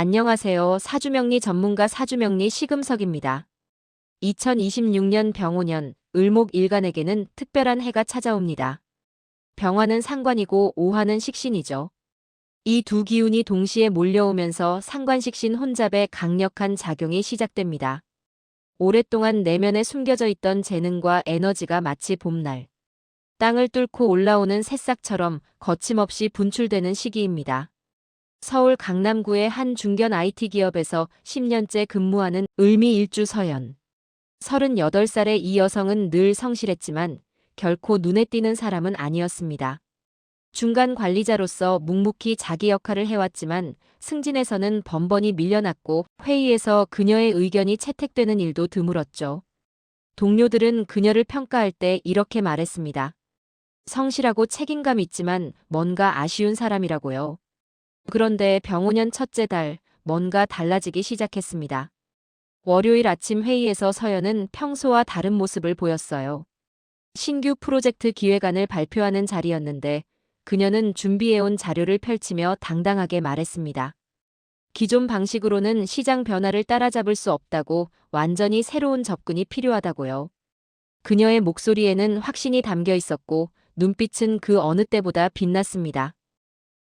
안녕하세요. 사주명리 전문가 사주명리 시금석입니다. 2026년 병오년 을목일간에게는 특별한 해가 찾아옵니다. 병화는 상관이고 오화는 식신이죠. 이 두 기운이 동시에 몰려오면서 상관식신 혼잡의 강력한 작용이 시작됩니다. 오랫동안 내면에 숨겨져 있던 재능과 에너지가 마치 봄날, 땅을 뚫고 올라오는 새싹처럼 거침없이 분출되는 시기입니다. 서울 강남구의 한 중견 IT 기업에서 10년째 근무하는 을미일주 서연. 38살의 이 여성은 늘 성실했지만 결코 눈에 띄는 사람은 아니었습니다. 중간 관리자로서 묵묵히 자기 역할을 해왔지만 승진에서는 번번이 밀려났고 회의에서 그녀의 의견이 채택되는 일도 드물었죠. 동료들은 그녀를 평가할 때 이렇게 말했습니다. 성실하고 책임감 있지만 뭔가 아쉬운 사람이라고요. 그런데 병오년 첫째 달, 뭔가 달라지기 시작했습니다. 월요일 아침 회의에서 서연은 평소와 다른 모습을 보였어요. 신규 프로젝트 기획안을 발표하는 자리였는데 그녀는 준비해온 자료를 펼치며 당당하게 말했습니다. 기존 방식으로는 시장 변화를 따라잡을 수 없다고, 완전히 새로운 접근이 필요하다고요. 그녀의 목소리에는 확신이 담겨 있었고 눈빛은 그 어느 때보다 빛났습니다.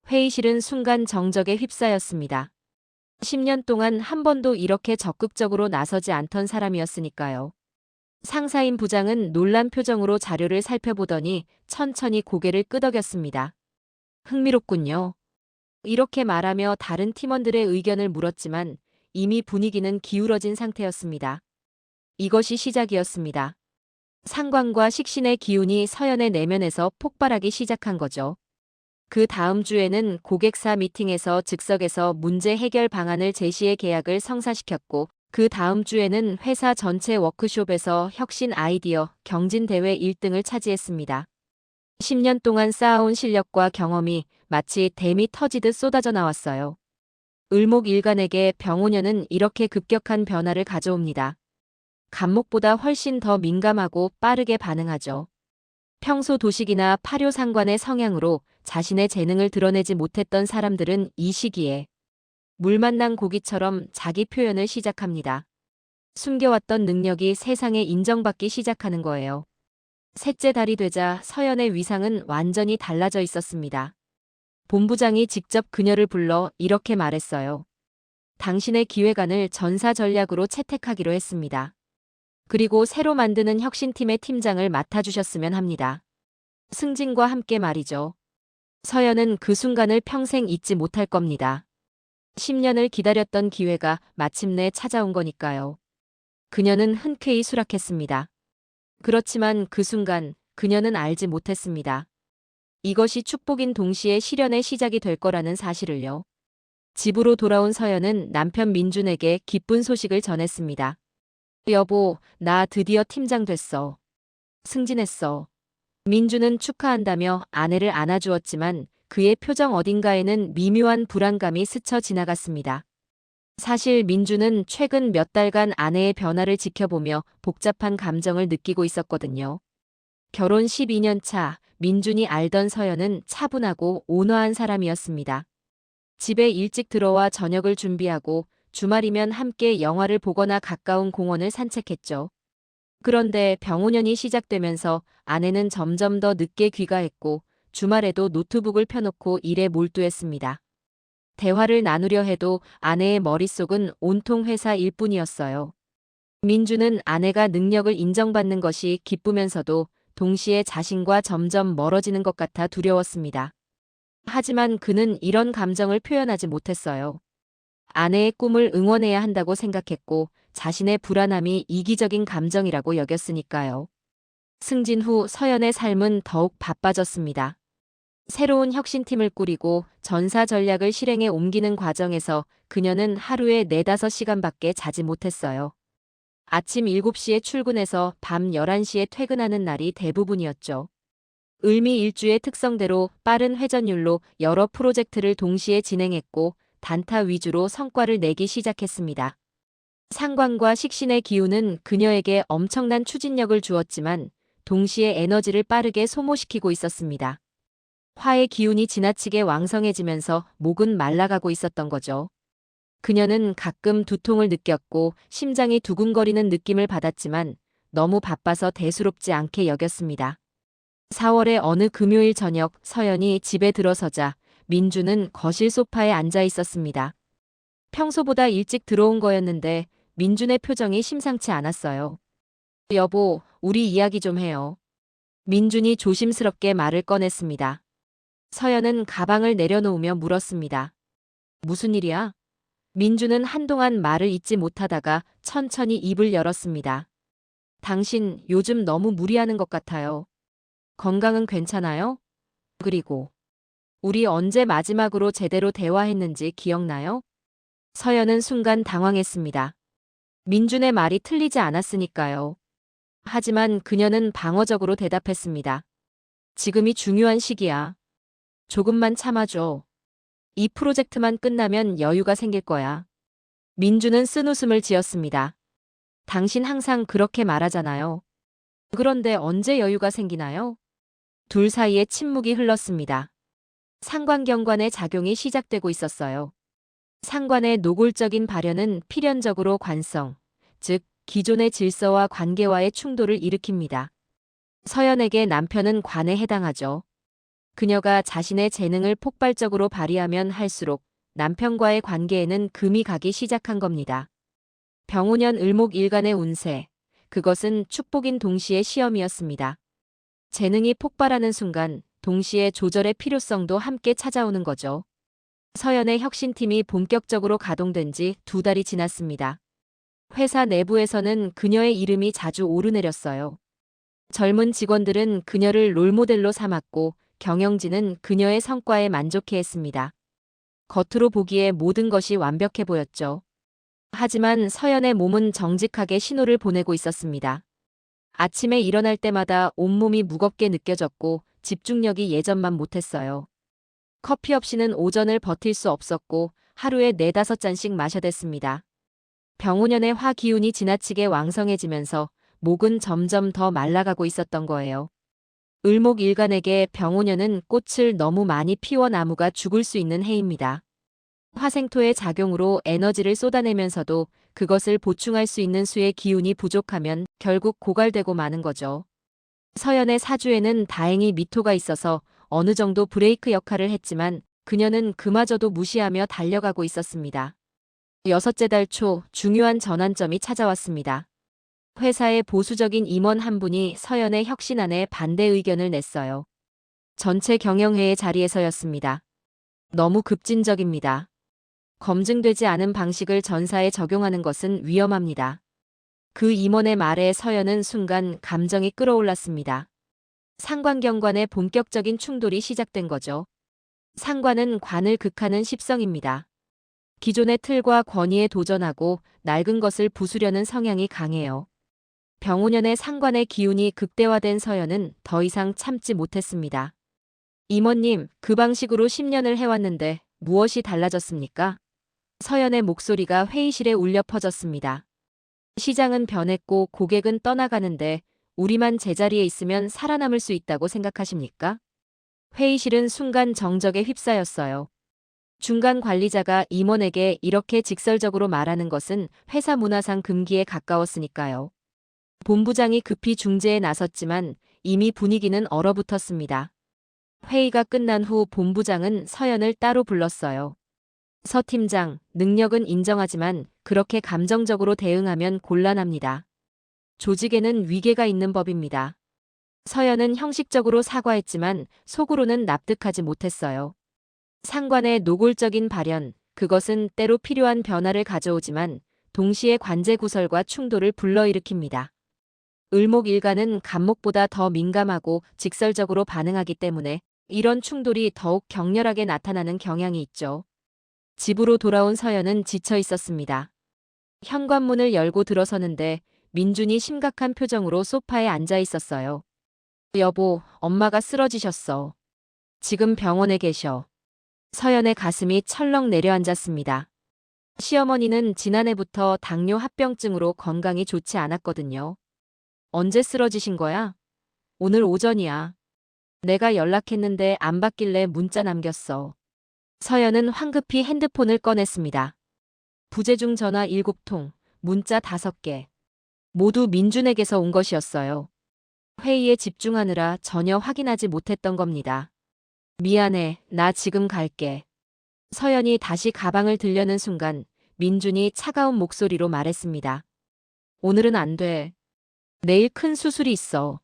회의실은 순간 정적에 휩싸였습니다. 10년 동안 한 번도 이렇게 적극적으로 나서지 않던 사람이었으니까요. 상사인 부장은 놀란 표정으로 자료를 살펴보더니 천천히 고개를 끄덕였습니다. 흥미롭군요. 이렇게 말하며 다른 팀원들의 의견을 물었지만 이미 분위기는 기울어진 상태였습니다. 이것이 시작이었습니다. 상관과 식신의 기운이 서연의 내면에서 폭발하기 시작한 거죠. 그 다음 주에는 고객사 미팅에서 즉석에서 문제 해결 방안을 제시해 계약을 성사시켰고, 그 다음 주에는 회사 전체 워크숍에서 혁신 아이디어, 경진대회 1등을 차지했습니다. 10년 동안 쌓아온 실력과 경험이 마치 댐이 터지듯 쏟아져 나왔어요. 을목일간에게 병오년은 이렇게 급격한 변화를 가져옵니다. 간목보다 훨씬 더 민감하고 빠르게 반응하죠. 평소 도식이나 파묘상관의 성향으로 자신의 재능을 드러내지 못했던 사람들은 이 시기에 물 만난 고기처럼 자기 표현을 시작합니다. 숨겨왔던 능력이 세상에 인정받기 시작하는 거예요. 셋째 달이 되자 서연의 위상은 완전히 달라져 있었습니다. 본부장이 직접 그녀를 불러 이렇게 말했어요. 당신의 기획안을 전사 전략으로 채택하기로 했습니다. 그리고 새로 만드는 혁신팀의 팀장을 맡아주셨으면 합니다. 승진과 함께 말이죠. 서연은 그 순간을 평생 잊지 못할 겁니다. 10년을 기다렸던 기회가 마침내 찾아온 거니까요. 그녀는 흔쾌히 수락했습니다. 그렇지만 그 순간 그녀는 알지 못했습니다. 이것이 축복인 동시에 시련의 시작이 될 거라는 사실을요. 집으로 돌아온 서연은 남편 민준에게 기쁜 소식을 전했습니다. 여보, 나 드디어 팀장 됐어. 승진했어. 민주는 축하한다며 아내를 안아주었지만 그의 표정 어딘가에는 미묘한 불안감이 스쳐 지나갔습니다. 사실 민주는 최근 몇 달간 아내의 변화를 지켜보며 복잡한 감정을 느끼고 있었거든요. 결혼 12년 차, 민준이 알던 서연은 차분하고 온화한 사람이었습니다. 집에 일찍 들어와 저녁을 준비하고 주말이면 함께 영화를 보거나 가까운 공원을 산책했죠. 그런데 병오년이 시작되면서 아내는 점점 더 늦게 귀가했고 주말에도 노트북을 펴놓고 일에 몰두했습니다. 대화를 나누려 해도 아내의 머릿속은 온통 회사 일뿐이었어요. 민주는 아내가 능력을 인정받는 것이 기쁘면서도 동시에 자신과 점점 멀어지는 것 같아 두려웠습니다. 하지만 그는 이런 감정을 표현하지 못했어요. 아내의 꿈을 응원해야 한다고 생각했고 자신의 불안함이 이기적인 감정이라고 여겼으니까요. 승진 후 서연의 삶은 더욱 바빠졌습니다. 새로운 혁신팀을 꾸리고 전사 전략을 실행에 옮기는 과정에서 그녀는 하루에 4~5시간밖에 자지 못했어요. 아침 7시에 출근해서 밤 11시에 퇴근하는 날이 대부분이었죠. 을미일주의 특성대로 빠른 회전율로 여러 프로젝트를 동시에 진행했고 단타 위주로 성과를 내기 시작했습니다. 상관과 식신의 기운은 그녀에게 엄청난 추진력을 주었지만 동시에 에너지를 빠르게 소모시키고 있었습니다. 화의 기운이 지나치게 왕성해지면서 목은 말라가고 있었던 거죠. 그녀는 가끔 두통을 느꼈고 심장이 두근거리는 느낌을 받았지만 너무 바빠서 대수롭지 않게 여겼습니다. 4월의 어느 금요일 저녁 서연이 집에 들어서자 민주는 거실 소파에 앉아 있었습니다. 평소보다 일찍 들어온 거였는데 민준의 표정이 심상치 않았어요. 여보, 우리 이야기 좀 해요. 민준이 조심스럽게 말을 꺼냈습니다. 서연은 가방을 내려놓으며 물었습니다. 무슨 일이야? 민준은 한동안 말을 잇지 못하다가 천천히 입을 열었습니다. 당신 요즘 너무 무리하는 것 같아요. 건강은 괜찮아요? 그리고 우리 언제 마지막으로 제대로 대화했는지 기억나요? 서연은 순간 당황했습니다. 민준의 말이 틀리지 않았으니까요. 하지만 그녀는 방어적으로 대답했습니다. 지금이 중요한 시기야. 조금만 참아줘. 이 프로젝트만 끝나면 여유가 생길 거야. 민주는 쓴웃음을 지었습니다. 당신 항상 그렇게 말하잖아요. 그런데 언제 여유가 생기나요? 둘 사이에 침묵이 흘렀습니다. 상관경관의 작용이 시작되고 있었어요. 상관의 노골적인 발현은 필연적으로 관성, 즉 기존의 질서와 관계와의 충돌을 일으킵니다. 서연에게 남편은 관에 해당하죠. 그녀가 자신의 재능을 폭발적으로 발휘하면 할수록 남편과의 관계에는 금이 가기 시작한 겁니다. 병오년 을목일간의 운세, 그것은 축복인 동시에 시험이었습니다. 재능이 폭발하는 순간 동시에 조절의 필요성도 함께 찾아오는 거죠. 서연의 혁신팀이 본격적으로 가동된 지 2달이 지났습니다. 회사 내부에서는 그녀의 이름이 자주 오르내렸어요. 젊은 직원들은 그녀를 롤모델로 삼았고 경영진은 그녀의 성과에 만족해했습니다. 겉으로 보기에 모든 것이 완벽해 보였죠. 하지만 서연의 몸은 정직하게 신호를 보내고 있었습니다. 아침에 일어날 때마다 온몸이 무겁게 느껴졌고 집중력이 예전만 못했어요. 커피 없이는 오전을 버틸 수 없었고 하루에 4~5잔씩 마셔댔습니다. 병오년의 화 기운이 지나치게 왕성해지면서 목은 점점 더 말라가고 있었던 거예요. 을목일간에게 병오년은 꽃을 너무 많이 피워 나무가 죽을 수 있는 해입니다. 화생토의 작용으로 에너지를 쏟아내면서도 그것을 보충할 수 있는 수의 기운이 부족하면 결국 고갈되고 마는 거죠. 서연의 사주에는 다행히 미토가 있어서 어느 정도 브레이크 역할을 했지만 그녀는 그마저도 무시하며 달려가고 있었습니다. 6째 달 초 중요한 전환점이 찾아왔습니다. 회사의 보수적인 임원 한 분이 서연의 혁신안에 반대 의견을 냈어요. 전체 경영회의 자리에서였습니다. 너무 급진적입니다. 검증되지 않은 방식을 전사에 적용하는 것은 위험합니다. 그 임원의 말에 서연은 순간 감정이 끌어올랐습니다. 상관경관의 본격적인 충돌이 시작된 거죠. 상관은 관을 극하는 십성입니다. 기존의 틀과 권위에 도전하고 낡은 것을 부수려는 성향이 강해요. 병오년의 상관의 기운이 극대화된 서연은 더 이상 참지 못했습니다. 임원님, 그 방식으로 10년을 해왔는데 무엇이 달라졌습니까? 서연의 목소리가 회의실에 울려 퍼졌습니다. 시장은 변했고 고객은 떠나가는데 우리만 제자리에 있으면 살아남을 수 있다고 생각하십니까? 회의실은 순간 정적에 휩싸였어요. 중간 관리자가 임원에게 이렇게 직설적으로 말하는 것은 회사 문화상 금기에 가까웠으니까요. 본부장이 급히 중재에 나섰지만 이미 분위기는 얼어붙었습니다. 회의가 끝난 후 본부장은 서연을 따로 불렀어요. 서 팀장, 능력은 인정하지만 그렇게 감정적으로 대응하면 곤란합니다. 조직에는 위계가 있는 법입니다. 서연은 형식적으로 사과했지만 속으로는 납득하지 못했어요. 상관의 노골적인 발현, 그것은 때로 필요한 변화를 가져오지만 동시에 관제 구설과 충돌을 불러일으킵니다. 을목일간은 간목보다 더 민감하고 직설적으로 반응하기 때문에 이런 충돌이 더욱 격렬하게 나타나는 경향이 있죠. 집으로 돌아온 서연은 지쳐 있었습니다. 현관문을 열고 들어서는데 민준이 심각한 표정으로 소파에 앉아 있었어요. 여보, 엄마가 쓰러지셨어. 지금 병원에 계셔. 서연의 가슴이 철렁 내려앉았습니다. 시어머니는 지난해부터 당뇨 합병증으로 건강이 좋지 않았거든요. 언제 쓰러지신 거야? 오늘 오전이야. 내가 연락했는데 안 받길래 문자 남겼어. 서연은 황급히 핸드폰을 꺼냈습니다. 부재중 전화 7통, 문자 5개. 모두 민준에게서 온 것이었어요. 회의에 집중하느라 전혀 확인하지 못했던 겁니다. 미안해, 나 지금 갈게. 서연이 다시 가방을 들려는 순간 민준이 차가운 목소리로 말했습니다. 오늘은 안 돼. 내일 큰 수술이 있어.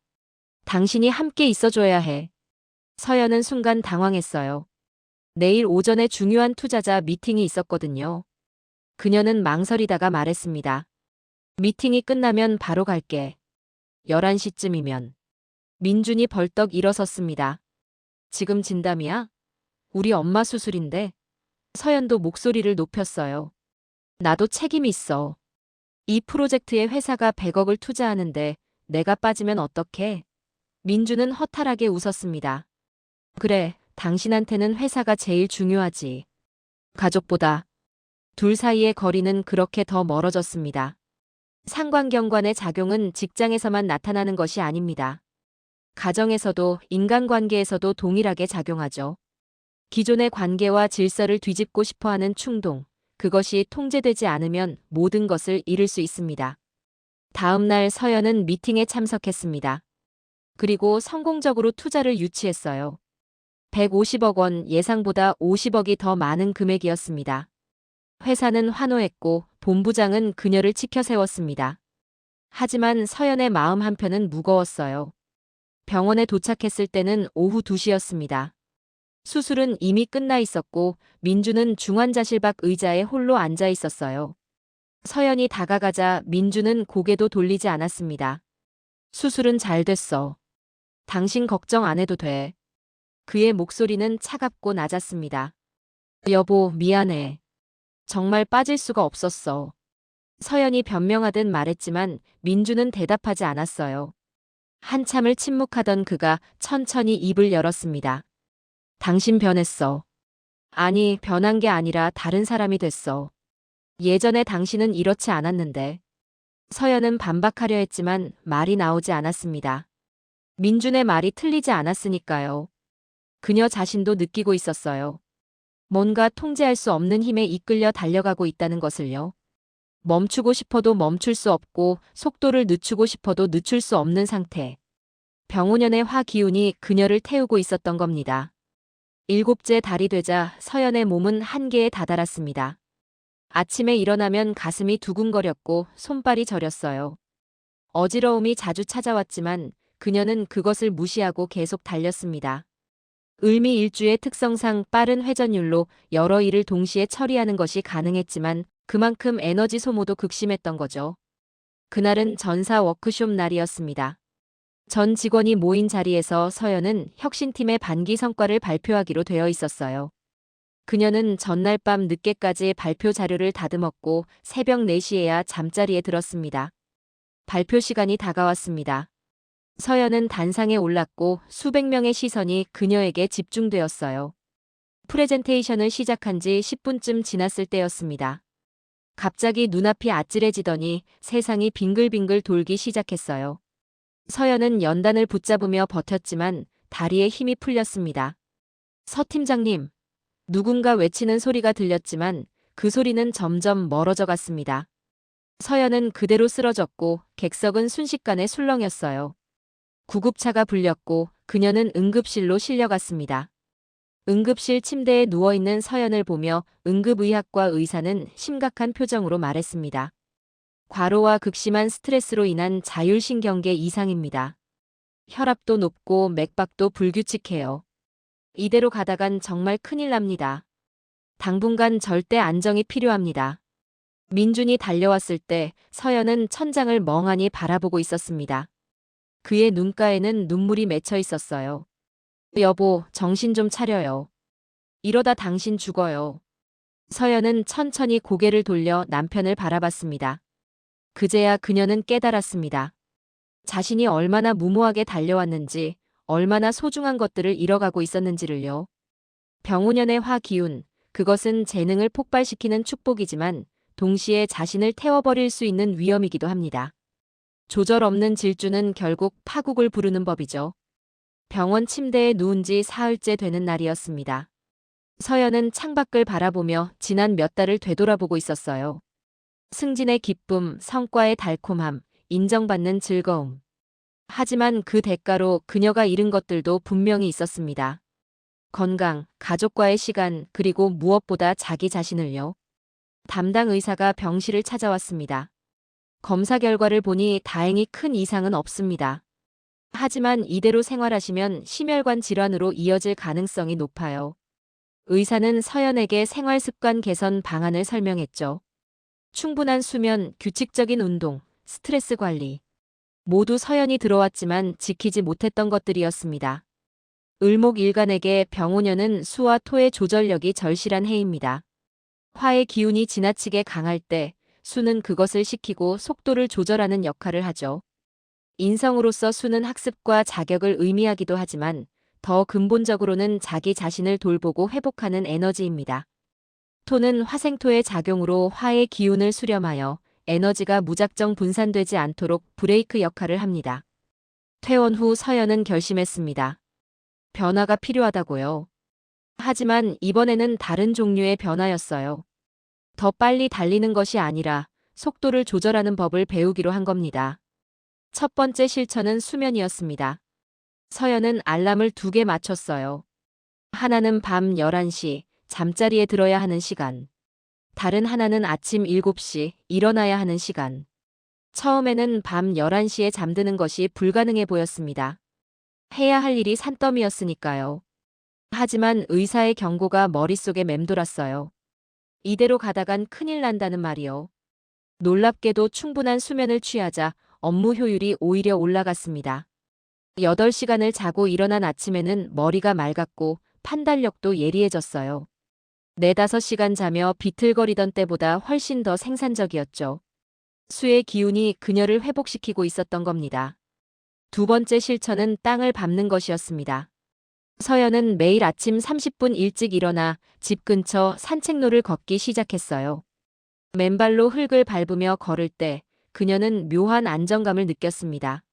당신이 함께 있어줘야 해. 서연은 순간 당황했어요. 내일 오전에 중요한 투자자 미팅이 있었거든요. 그녀는 망설이다가 말했습니다. 미팅이 끝나면 바로 갈게. 11시쯤이면. 민준이 벌떡 일어섰습니다. 지금 진담이야? 우리 엄마 수술인데. 서연도 목소리를 높였어요. 나도 책임이 있어. 이 프로젝트에 회사가 100억을 투자하는데 내가 빠지면 어떡해? 민준은 허탈하게 웃었습니다. 그래, 당신한테는 회사가 제일 중요하지. 가족보다. 둘 사이의 거리는 그렇게 더 멀어졌습니다. 상관경관의 작용은 직장에서만 나타나는 것이 아닙니다. 가정에서도 인간관계에서도 동일하게 작용하죠. 기존의 관계와 질서를 뒤집고 싶어하는 충동, 그것이 통제되지 않으면 모든 것을 잃을 수 있습니다. 다음 날 서연은 미팅에 참석했습니다. 그리고 성공적으로 투자를 유치했어요. 150억 원, 예상보다 50억이 더 많은 금액이었습니다. 회사는 환호했고 본부장은 그녀를 치켜 세웠습니다. 하지만 서연의 마음 한편은 무거웠어요. 병원에 도착했을 때는 오후 2시였습니다. 수술은 이미 끝나 있었고 민주는 중환자실 밖 의자에 홀로 앉아 있었어요. 서연이 다가가자 민주는 고개도 돌리지 않았습니다. 수술은 잘 됐어. 당신 걱정 안 해도 돼. 그의 목소리는 차갑고 낮았습니다. 여보, 미안해. 정말 빠질 수가 없었어. 서연이 변명하듯 말했지만 민주는 대답하지 않았어요. 한참을 침묵하던 그가 천천히 입을 열었습니다. 당신 변했어. 아니, 변한 게 아니라 다른 사람이 됐어. 예전에 당신은 이렇지 않았는데. 서연은 반박하려 했지만 말이 나오지 않았습니다. 민준의 말이 틀리지 않았으니까요. 그녀 자신도 느끼고 있었어요. 뭔가 통제할 수 없는 힘에 이끌려 달려가고 있다는 것을요. 멈추고 싶어도 멈출 수 없고 속도를 늦추고 싶어도 늦출 수 없는 상태. 병오년의 화기운이 그녀를 태우고 있었던 겁니다. 7째 달이 되자 서연의 몸은 한계에 다다랐습니다. 아침에 일어나면 가슴이 두근거렸고 손발이 저렸어요. 어지러움이 자주 찾아왔지만 그녀는 그것을 무시하고 계속 달렸습니다. 을미일주의 특성상 빠른 회전율로 여러 일을 동시에 처리하는 것이 가능했지만 그만큼 에너지 소모도 극심했던 거죠. 그날은 전사 워크숍 날이었습니다. 전 직원이 모인 자리에서 서연은 혁신팀의 반기 성과를 발표하기로 되어 있었어요. 그녀는 전날 밤 늦게까지 발표 자료를 다듬었고 새벽 4시에야 잠자리에 들었습니다. 발표 시간이 다가왔습니다. 서연은 단상에 올랐고 수백 명의 시선이 그녀에게 집중되었어요. 프레젠테이션을 시작한 지 10분쯤 지났을 때였습니다. 갑자기 눈앞이 아찔해지더니 세상이 빙글빙글 돌기 시작했어요. 서연은 연단을 붙잡으며 버텼지만 다리에 힘이 풀렸습니다. 서 팀장님. 누군가 외치는 소리가 들렸지만 그 소리는 점점 멀어져 갔습니다. 서연은 그대로 쓰러졌고 객석은 순식간에 술렁였어요. 구급차가 불렸고 그녀는 응급실로 실려갔습니다. 응급실 침대에 누워있는 서연을 보며 응급의학과 의사는 심각한 표정으로 말했습니다. 과로와 극심한 스트레스로 인한 자율신경계 이상입니다. 혈압도 높고 맥박도 불규칙해요. 이대로 가다간 정말 큰일 납니다. 당분간 절대 안정이 필요합니다. 민준이 달려왔을 때 서연은 천장을 멍하니 바라보고 있었습니다. 그의 눈가에는 눈물이 맺혀 있었어요. 여보, 정신 좀 차려요. 이러다 당신 죽어요. 서연은 천천히 고개를 돌려 남편을 바라봤습니다. 그제야 그녀는 깨달았습니다. 자신이 얼마나 무모하게 달려왔는지, 얼마나 소중한 것들을 잃어가고 있었는지를요. 병오년의 화기운, 그것은 재능을 폭발시키는 축복이지만 동시에 자신을 태워버릴 수 있는 위험이기도 합니다. 조절 없는 질주는 결국 파국을 부르는 법이죠. 병원 침대에 누운 지 사흘째 되는 날이었습니다. 서연은 창밖을 바라보며 지난 몇 달을 되돌아보고 있었어요. 승진의 기쁨, 성과의 달콤함, 인정받는 즐거움. 하지만 그 대가로 그녀가 잃은 것들도 분명히 있었습니다. 건강, 가족과의 시간, 그리고 무엇보다 자기 자신을요. 담당 의사가 병실을 찾아왔습니다. 검사 결과를 보니 다행히 큰 이상은 없습니다. 하지만 이대로 생활하시면 심혈관 질환으로 이어질 가능성이 높아요. 의사는 서연에게 생활 습관 개선 방안을 설명했죠. 충분한 수면, 규칙적인 운동, 스트레스 관리. 모두 서연이 들어왔지만 지키지 못했던 것들이었습니다. 을목일간에게 병오년은 수와 토의 조절력이 절실한 해입니다. 화의 기운이 지나치게 강할 때 수는 그것을 식히고 속도를 조절하는 역할을 하죠. 인성으로서 수는 학습과 자격을 의미하기도 하지만 더 근본적으로는 자기 자신을 돌보고 회복하는 에너지입니다. 토는 화생토의 작용으로 화의 기운을 수렴하여 에너지가 무작정 분산되지 않도록 브레이크 역할을 합니다. 퇴원 후 서연은 결심했습니다. 변화가 필요하다고요. 하지만 이번에는 다른 종류의 변화였어요. 더 빨리 달리는 것이 아니라 속도를 조절하는 법을 배우기로 한 겁니다. 첫 번째 실천은 수면이었습니다. 서연은 알람을 2개 맞췄어요. 하나는 밤 11시, 잠자리에 들어야 하는 시간. 다른 하나는 아침 7시, 일어나야 하는 시간. 처음에는 밤 11시에 잠드는 것이 불가능해 보였습니다. 해야 할 일이 산더미였으니까요. 하지만 의사의 경고가 머릿속에 맴돌았어요. 이대로 가다간 큰일 난다는 말이요. 놀랍게도 충분한 수면을 취하자 업무 효율이 오히려 올라갔습니다. 8시간을 자고 일어난 아침에는 머리가 맑았고 판단력도 예리해졌어요. 4~5시간 자며 비틀거리던 때보다 훨씬 더 생산적이었죠. 수의 기운이 그녀를 회복시키고 있었던 겁니다. 두 번째 실천은 땅을 밟는 것이었습니다. 서연은 매일 아침 30분 일찍 일어나 집 근처 산책로를 걷기 시작했어요. 맨발로 흙을 밟으며 걸을 때 그녀는 묘한 안정감을 느꼈습니다.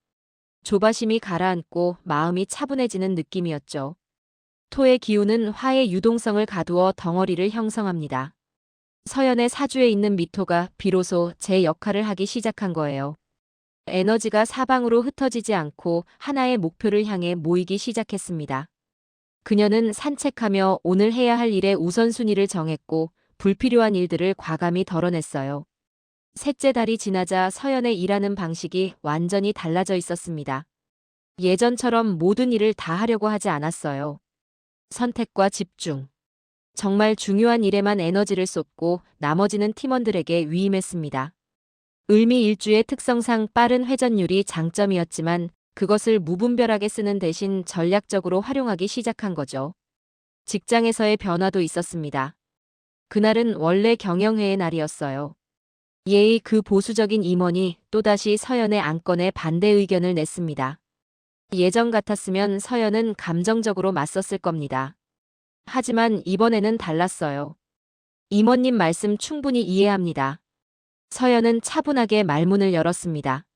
조바심이 가라앉고 마음이 차분해지는 느낌이었죠. 토의 기운은 화의 유동성을 가두어 덩어리를 형성합니다. 서연의 사주에 있는 미토가 비로소 제 역할을 하기 시작한 거예요. 에너지가 사방으로 흩어지지 않고 하나의 목표를 향해 모이기 시작했습니다. 그녀는 산책하며 오늘 해야 할 일의 우선순위를 정했고 불필요한 일들을 과감히 덜어냈어요. 셋째 달이 지나자 서연의 일하는 방식이 완전히 달라져 있었습니다. 예전처럼 모든 일을 다 하려고 하지 않았어요. 선택과 집중. 정말 중요한 일에만 에너지를 쏟고 나머지는 팀원들에게 위임했습니다. 을미일주의 특성상 빠른 회전율이 장점이었지만 그것을 무분별하게 쓰는 대신 전략적으로 활용하기 시작한 거죠. 직장에서의 변화도 있었습니다. 그날은 원래 경영회의 날이었어요. 예의 그 보수적인 임원이 또다시 서연의 안건에 반대 의견을 냈습니다. 예전 같았으면 서연은 감정적으로 맞섰을 겁니다. 하지만 이번에는 달랐어요. 임원님 말씀 충분히 이해합니다. 서연은 차분하게 말문을 열었습니다.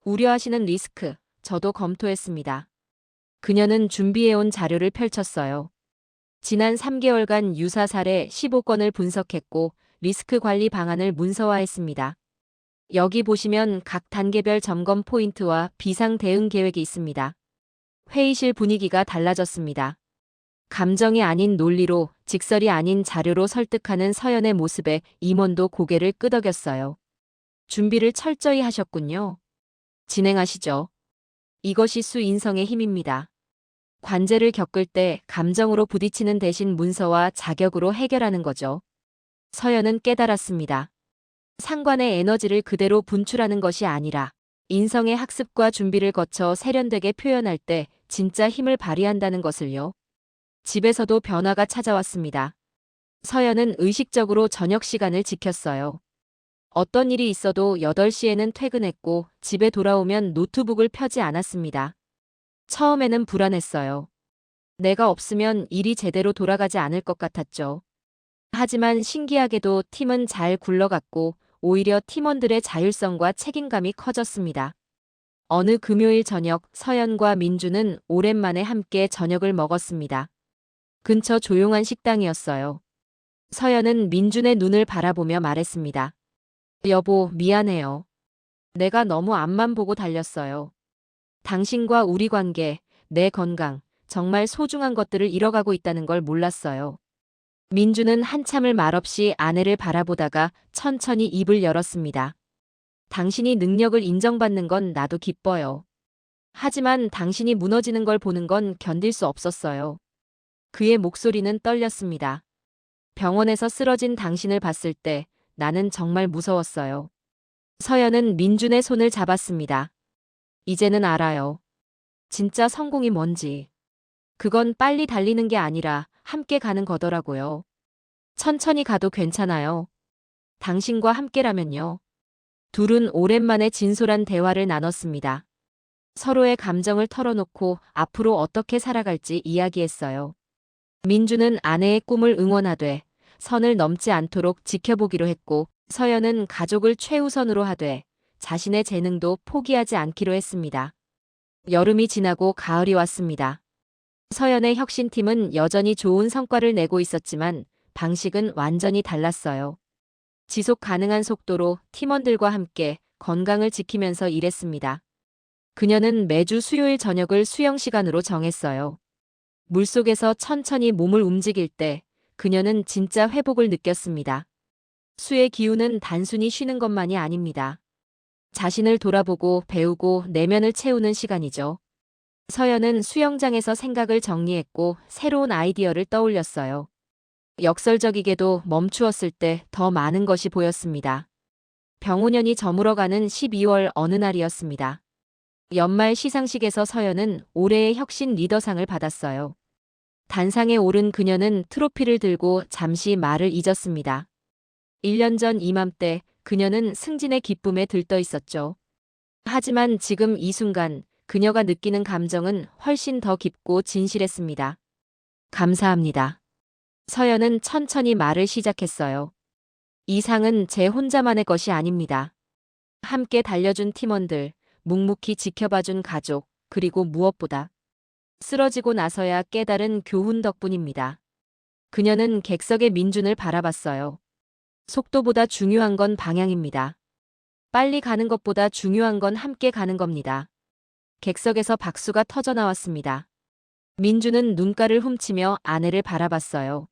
우려하시는 리스크, 저도 검토했습니다. 그녀는 준비해온 자료를 펼쳤어요. 지난 3개월간 유사 사례 15건을 분석했고 리스크 관리 방안을 문서화했습니다. 여기 보시면 각 단계별 점검 포인트와 비상 대응 계획이 있습니다. 회의실 분위기가 달라졌습니다. 감정이 아닌 논리로, 직설이 아닌 자료로 설득하는 서연의 모습에 임원도 고개를 끄덕였어요. 준비를 철저히 하셨군요. 진행하시죠. 이것이 수 인성의 힘입니다. 관제를 겪을 때 감정으로 부딪히는 대신 문서와 자격으로 해결하는 거죠. 서연은 깨달았습니다. 상관의 에너지를 그대로 분출하는 것이 아니라 인성의 학습과 준비를 거쳐 세련되게 표현할 때 진짜 힘을 발휘한다는 것을요. 집에서도 변화가 찾아왔습니다. 서연은 의식적으로 저녁 시간을 지켰어요. 어떤 일이 있어도 8시에는 퇴근했고 집에 돌아오면 노트북을 펴지 않았습니다. 처음에는 불안했어요. 내가 없으면 일이 제대로 돌아가지 않을 것 같았죠. 하지만 신기하게도 팀은 잘 굴러갔고 오히려 팀원들의 자율성과 책임감이 커졌습니다. 어느 금요일 저녁 서연과 민주는 오랜만에 함께 저녁을 먹었습니다. 근처 조용한 식당이었어요. 서연은 민준의 눈을 바라보며 말했습니다. 여보, 미안해요. 내가 너무 앞만 보고 달렸어요. 당신과 우리 관계, 내 건강, 정말 소중한 것들을 잃어가고 있다는 걸 몰랐어요. 민주는 한참을 말없이 아내를 바라보다가 천천히 입을 열었습니다. 당신이 능력을 인정받는 건 나도 기뻐요. 하지만 당신이 무너지는 걸 보는 건 견딜 수 없었어요. 그의 목소리는 떨렸습니다. 병원에서 쓰러진 당신을 봤을 때 나는 정말 무서웠어요. 서연은 민준의 손을 잡았습니다. 이제는 알아요. 진짜 성공이 뭔지. 그건 빨리 달리는 게 아니라 함께 가는 거더라고요. 천천히 가도 괜찮아요. 당신과 함께라면요. 둘은 오랜만에 진솔한 대화를 나눴습니다. 서로의 감정을 털어놓고 앞으로 어떻게 살아갈지 이야기했어요. 민주는 아내의 꿈을 응원하되 선을 넘지 않도록 지켜보기로 했고, 서연은 가족을 최우선으로 하되 자신의 재능도 포기하지 않기로 했습니다. 여름이 지나고 가을이 왔습니다. 서연의 혁신팀은 여전히 좋은 성과를 내고 있었지만 방식은 완전히 달랐어요. 지속 가능한 속도로 팀원들과 함께 건강을 지키면서 일했습니다. 그녀는 매주 수요일 저녁을 수영 시간으로 정했어요. 물속에서 천천히 몸을 움직일 때 그녀는 진짜 회복을 느꼈습니다. 수의 기운은 단순히 쉬는 것만이 아닙니다. 자신을 돌아보고 배우고 내면을 채우는 시간이죠. 서연은 수영장에서 생각을 정리했고 새로운 아이디어를 떠올렸어요. 역설적이게도 멈추었을 때 더 많은 것이 보였습니다. 병오년이 저물어가는 12월 어느 날이었습니다. 연말 시상식에서 서연은 올해의 혁신 리더상을 받았어요. 단상에 오른 그녀는 트로피를 들고 잠시 말을 잊었습니다. 1년 전 이맘때 그녀는 승진의 기쁨에 들떠 있었죠. 하지만 지금 이 순간 그녀가 느끼는 감정은 훨씬 더 깊고 진실했습니다. 감사합니다. 서연은 천천히 말을 시작했어요. 이 상은 제 혼자만의 것이 아닙니다. 함께 달려준 팀원들, 묵묵히 지켜봐준 가족, 그리고 무엇보다 쓰러지고 나서야 깨달은 교훈 덕분입니다. 그녀는 객석의 민준을 바라봤어요. 속도보다 중요한 건 방향입니다. 빨리 가는 것보다 중요한 건 함께 가는 겁니다. 객석에서 박수가 터져 나왔습니다. 민준은 눈가를 훔치며 아내를 바라봤어요.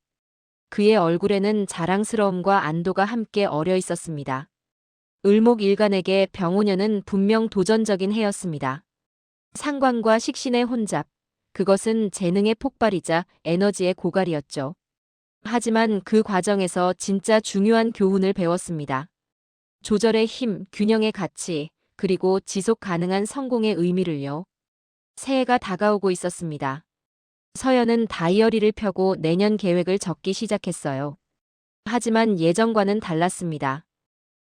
그의 얼굴에는 자랑스러움과 안도가 함께 어려 있었습니다. 을목일간에게 병오년은 분명 도전적인 해였습니다. 상관과 식신의 혼잡, 그것은 재능의 폭발이자 에너지의 고갈이었죠. 하지만 그 과정에서 진짜 중요한 교훈을 배웠습니다. 조절의 힘, 균형의 가치, 그리고 지속 가능한 성공의 의미를요. 새해가 다가오고 있었습니다. 서연은 다이어리를 펴고 내년 계획을 적기 시작했어요. 하지만 예전과는 달랐습니다.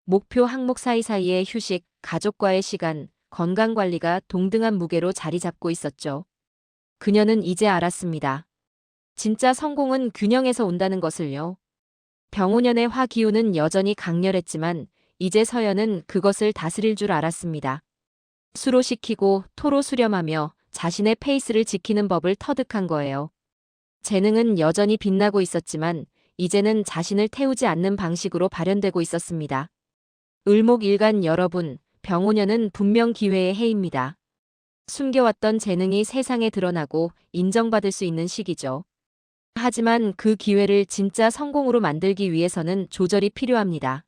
목표 항목 사이사이의 휴식, 가족과의 시간, 건강관리가 동등한 무게로 자리 잡고 있었죠. 그녀는 이제 알았습니다. 진짜 성공은 균형에서 온다는 것을요. 병오년의 화기운은 여전히 강렬했지만 이제 서연은 그것을 다스릴 줄 알았습니다. 수로 식히고 토로 수렴하며 자신의 페이스를 지키는 법을 터득한 거예요. 재능은 여전히 빛나고 있었지만 이제는 자신을 태우지 않는 방식으로 발현되고 있었습니다. 을목일간 여러분, 병오년은 분명 기회의 해입니다. 숨겨왔던 재능이 세상에 드러나고 인정받을 수 있는 시기죠. 하지만 그 기회를 진짜 성공으로 만들기 위해서는 조절이 필요합니다.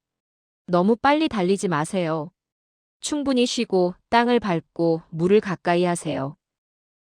너무 빨리 달리지 마세요. 충분히 쉬고 땅을 밟고 물을 가까이 하세요.